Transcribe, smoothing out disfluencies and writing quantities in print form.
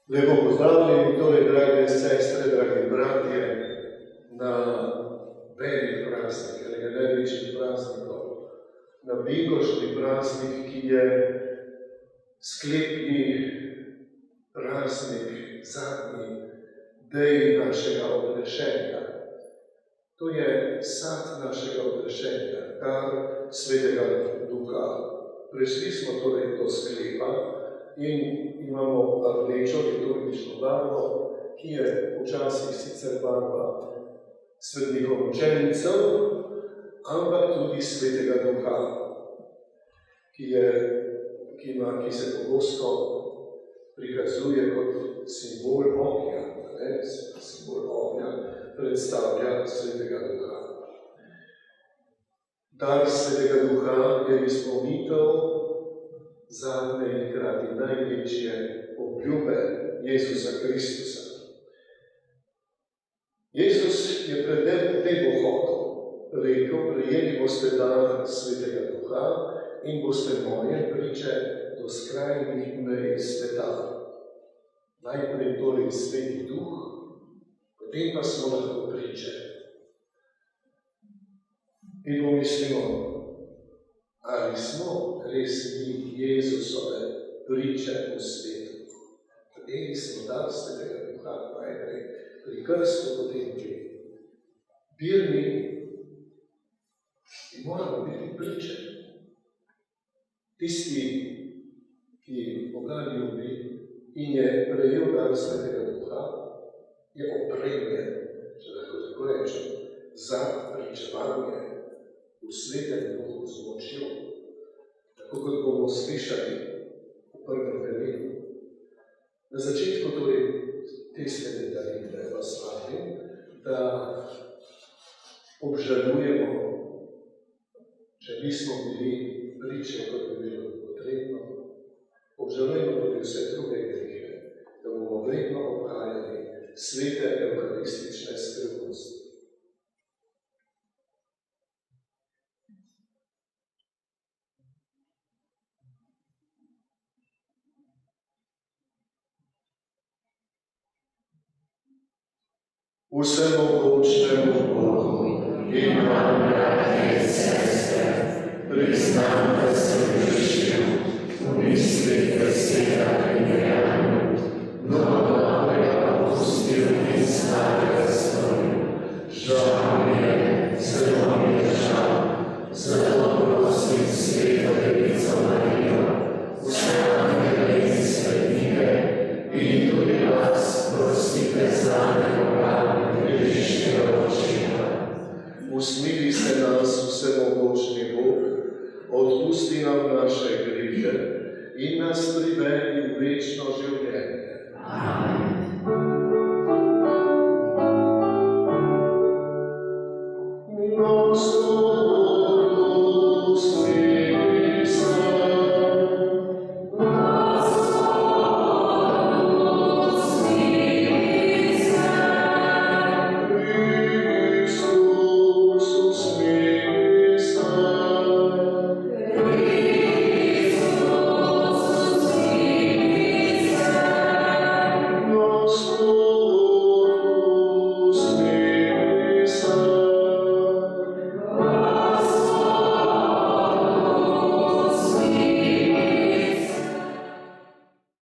Lepo pozdravljeni, torej, drage sestre, dragi bratje, na velik praznik, enega največjih praznikov, na binkoštni praznik, ki je sklepni praznik, zadnji dej našega odrešenja. To je sad našega odrešenja, dar Svetega Duha. Prišli smo torej do sklepa in imamo rdečo liturgično barvo, ki je včasih sicer barva svetnikov učencev, ampak tudi Svetega Duha, ki se pogosto prikazuje kot simbol ognja, simbol ognja predstavlja Svetega Duha. Dar Svetega Duha je izpolnitev zadnje in hkrati največje obljube Jezusa Kristusa. Jezus je pred pohodom rekel: prejeli boste dar Svetega Duha in boste moje priče do skrajnih mej sveta. Najprej torej Sveti Duh, potem pa smo lahko priče. In pomislimo, ali smo res mi Jezusove priče v svetu. Prejeli smo dar Svetega Duha, najprej pri krstu, potem pri birni, in moramo biti priče. Tisti, ki Boga ljubi in je prejel dar Svetega Duha, je opremljen, če lahko tako rečem, za pričevanje v Svetem Duhu z močjo, tako kot bomo slišali v prvem verju. Na začetku torej te svete daritve vas vabim, da obžalujemo, če nismo bili priče, kot bi bilo potrebno. Obžalujemo tudi vse druge grehe, da bomo vredno obhajali svete evkaristične skrivnosti. Vsemogočnemu Bogu in vam, bratje in sestre, priznam, da sem grešil v mislih, besedah in dejanju, mnogo dobrega opustil in slabega storil. Žal mi je, zelo mi je žal, zato prosim Sveto Devico Marijo, vse angele in svetnike in tudi vas prosite zame, usmili se nas, vsemogočni Bog, odpusti nam naše grehe in nas privedi v večno življenje. Amen.